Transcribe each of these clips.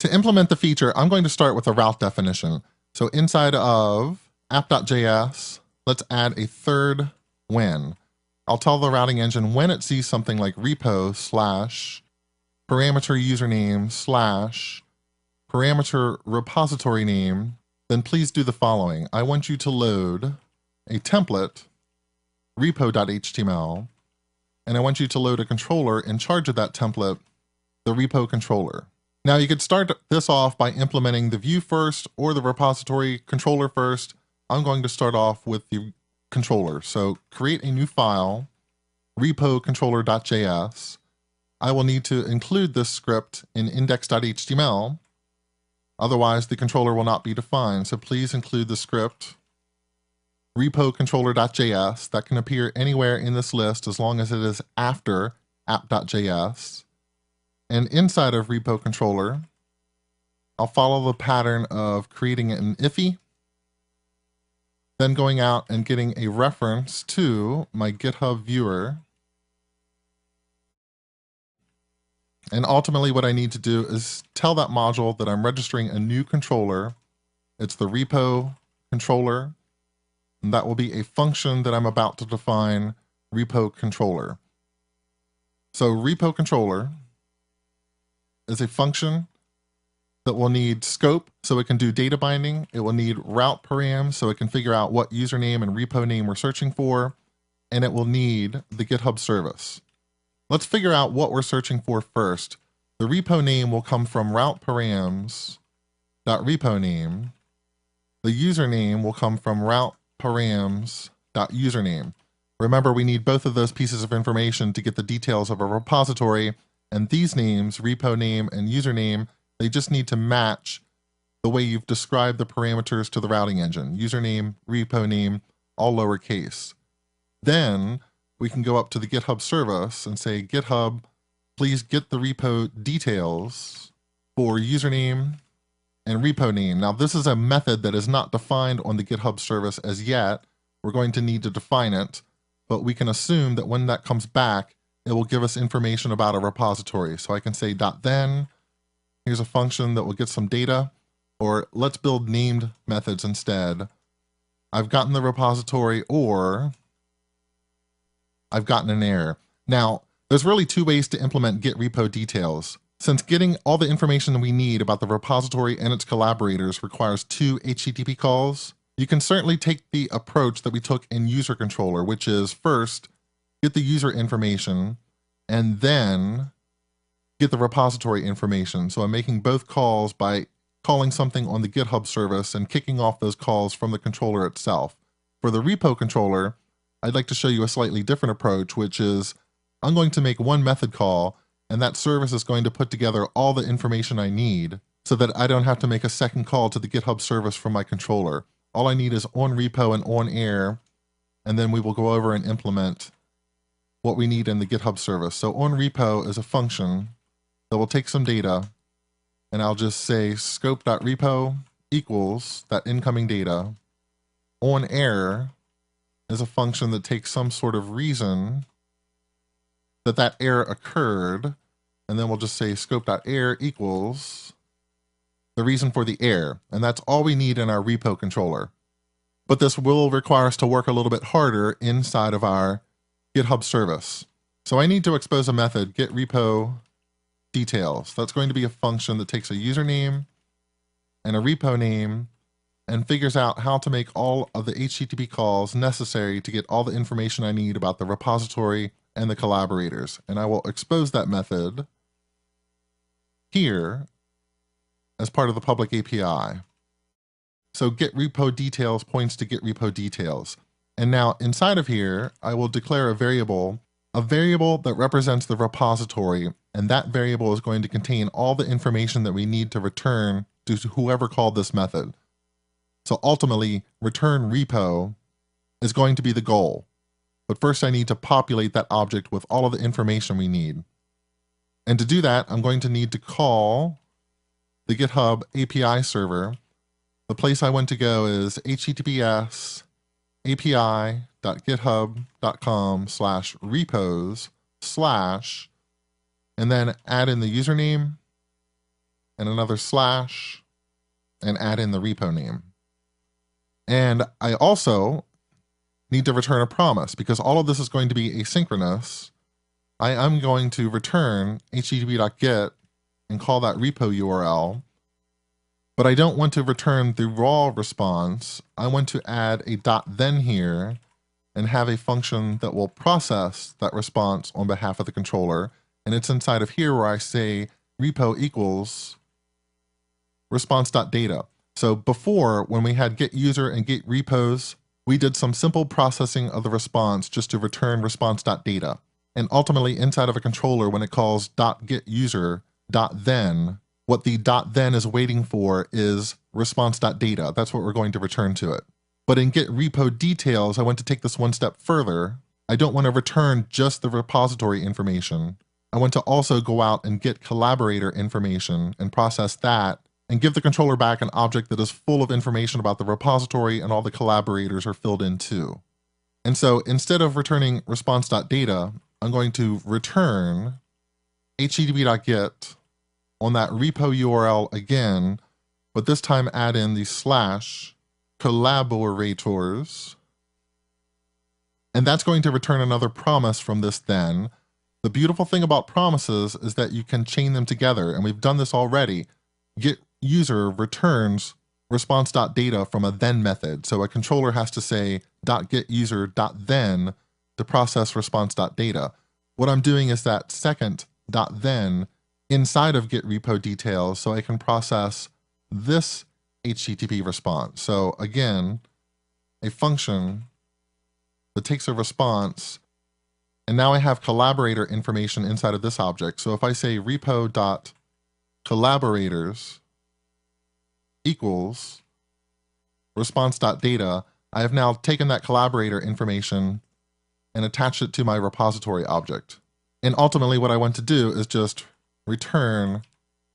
To implement the feature, I'm going to start with a route definition. So inside of app.js, let's add a third when. I'll tell the routing engine when it sees something like repo slash parameter username slash parameter repository name, then please do the following. I want you to load a template, repo.html, and I want you to load a controller in charge of that template, the repo controller. Now you could start this off by implementing the view first or the repository controller first. I'm going to start off with the controller. So create a new file, repo-controller.js. I will need to include this script in index.html. Otherwise, the controller will not be defined. So please include the script, repo-controller.js. That can appear anywhere in this list as long as it is after app.js. And inside of repo controller, I'll follow the pattern of creating an IFI, then going out and getting a reference to my GitHub viewer. And ultimately what I need to do is tell that module that I'm registering a new controller. It's the repo controller, and that will be a function that I'm about to define, repo controller. So repo controller is a function that will need scope so it can do data binding. It will need route params so it can figure out what username and repo name we're searching for. And it will need the GitHub service. Let's figure out what we're searching for first. The repo name will come from route params.repo name. The username will come from route params.username. Remember, we need both of those pieces of information to get the details of a repository. And these names, repo name and username, they just need to match the way you've described the parameters to the routing engine. Username, repo name, all lowercase. Then we can go up to the GitHub service and say, GitHub, please get the repo details for username and repo name. Now this is a method that is not defined on the GitHub service as yet. We're going to need to define it, but we can assume that when that comes back, it will give us information about a repository. So I can say .then, here's a function that will get some data, or let's build named methods instead. I've gotten the repository, or I've gotten an error. Now, there's really two ways to implement get repo details. Since getting all the information that we need about the repository and its collaborators requires two HTTP calls, you can certainly take the approach that we took in user controller, which is first, get the user information, and then get the repository information. So I'm making both calls by calling something on the GitHub service and kicking off those calls from the controller itself. For the repo controller, I'd like to show you a slightly different approach, which is I'm going to make one method call, and that service is going to put together all the information I need so that I don't have to make a second call to the GitHub service from my controller. All I need is on repo and on air, and then we will go over and implement what we need in the GitHub service. So on repo is a function that will take some data, and I'll just say scope.repo equals that incoming data. On air is a function that takes some sort of reason that error occurred, and then we'll just say scope.error equals the reason for the error, and that's all we need in our repo controller. But this will require us to work a little bit harder inside of our GitHub service. So I need to expose a method, getRepo details. That's going to be a function that takes a username and a repo name and figures out how to make all of the HTTP calls necessary to get all the information I need about the repository and the collaborators. And I will expose that method here as part of the public API. So getRepo details points to getRepo details. And now inside of here, I will declare a variable that represents the repository, and that variable is going to contain all the information that we need to return to whoever called this method. So ultimately, return repo is going to be the goal. But first I need to populate that object with all of the information we need. And to do that, I'm going to need to call the GitHub API server. The place I want to go is https api.github.com/repos/ and then add in the username and another slash, and add in the repo name. And I also need to return a promise because all of this is going to be asynchronous. I am going to return http.get and call that repo URL, but I don't want to return the raw response. I want to add a .then here and have a function that will process that response on behalf of the controller. And it's inside of here where I say repo equals response.data. So before, when we had get user and get repos, we did some simple processing of the response just to return response.data. And ultimately, inside of a controller, when it calls .getUser.then, what the .then is waiting for is response.data. That's what we're going to return to it. But in get repo details, I want to take this one step further. I don't want to return just the repository information. I want to also go out and get collaborator information and process that and give the controller back an object that is full of information about the repository and all the collaborators are filled in too. And so instead of returning response.data, I'm going to return http.get on that repo URL again, but this time add in the slash collaborators. And that's going to return another promise from this then. The beautiful thing about promises is that you can chain them together, and we've done this already. Get user returns response.data from a then method. So a controller has to say .getUser.then to process response.data. What I'm doing is that second .then inside of get repo details so I can process this HTTP response. So again, a function that takes a response, and now I have collaborator information inside of this object. So if I say repo.collaborators equals response.data, I have now taken that collaborator information and attached it to my repository object. And ultimately what I want to do is just return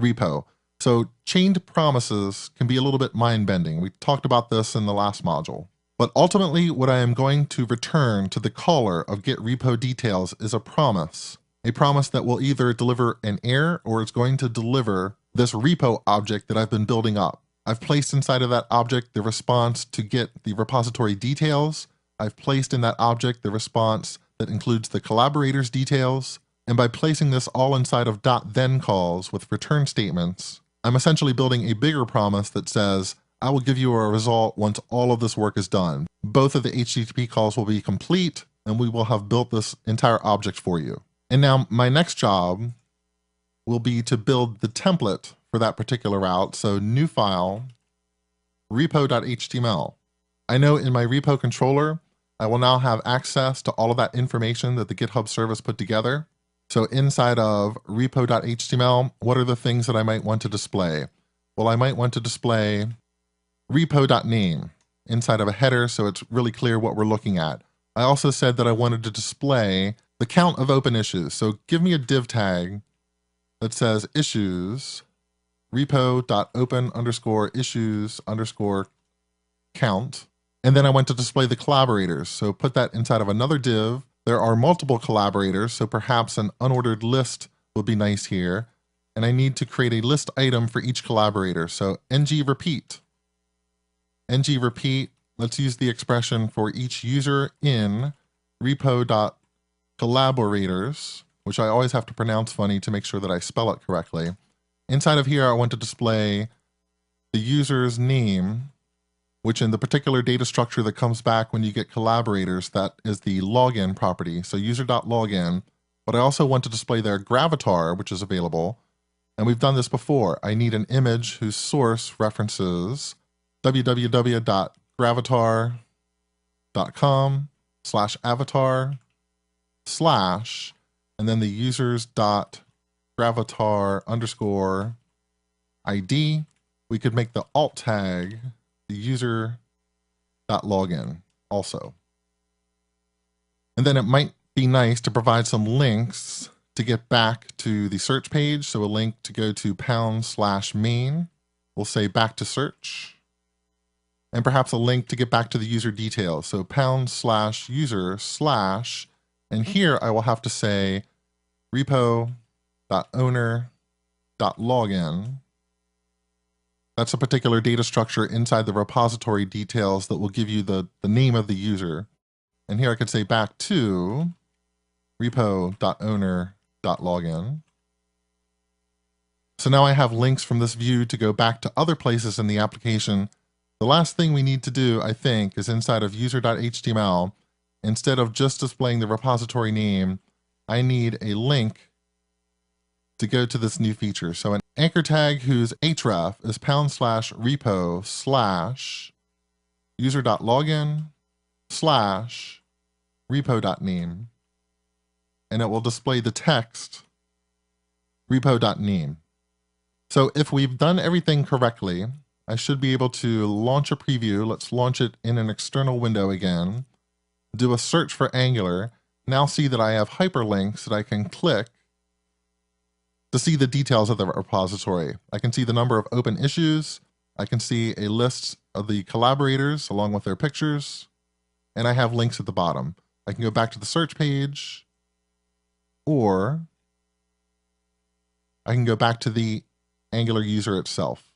repo. So chained promises can be a little bit mind-bending. We talked about this in the last module. But ultimately what I am going to return to the caller of get repo details is a promise that will either deliver an error or it's going to deliver this repo object that I've been building up. I've placed inside of that object the response to get the repository details. I've placed in that object the response that includes the collaborators details. And by placing this all inside of .then calls with return statements, I'm essentially building a bigger promise that says, I will give you a result once all of this work is done. Both of the HTTP calls will be complete, and we will have built this entire object for you. And now my next job will be to build the template for that particular route. So new file, repo.html. I know in my repo controller, I will now have access to all of that information that the GitHub service put together. So inside of repo.html, what are the things that I might want to display? Well, I might want to display repo.name inside of a header so it's really clear what we're looking at. I also said that I wanted to display the count of open issues. So give me a div tag that says issues repo.open_issues_count. And then I want to display the collaborators. So put that inside of another div. There are multiple collaborators, so perhaps an unordered list would be nice here. And I need to create a list item for each collaborator. So ng-repeat. ng-repeat, let's use the expression for each user in repo.collaborators, which I always have to pronounce funny to make sure that I spell it correctly. Inside of here, I want to display the user's name, which in the particular data structure that comes back when you get collaborators, that is the login property. So user.login, but I also want to display their gravatar, which is available. And we've done this before. I need an image whose source references www.gravatar.com/avatar/ and then the users.gravatar_ID. We could make the alt tag the user.login also. And then it might be nice to provide some links to get back to the search page. So a link to go to /main. We'll say back to search. And perhaps a link to get back to the user details. So /user/, and here I will have to say repo.owner.login. That's a particular data structure inside the repository details that will give you the name of the user. And here I could say back to repo.owner.login. So now I have links from this view to go back to other places in the application. The last thing we need to do, I think, is inside of user.html, instead of just displaying the repository name, I need a link to go to this new feature. So an anchor tag whose href is /repo/user.login/repo.name. And it will display the text repo.name. So if we've done everything correctly, I should be able to launch a preview. Let's launch it in an external window again. Do a search for Angular. Now see that I have hyperlinks that I can click to see the details of the repository. I can see the number of open issues. I can see a list of the collaborators along with their pictures. And I have links at the bottom. I can go back to the search page, or I can go back to the Angular user itself.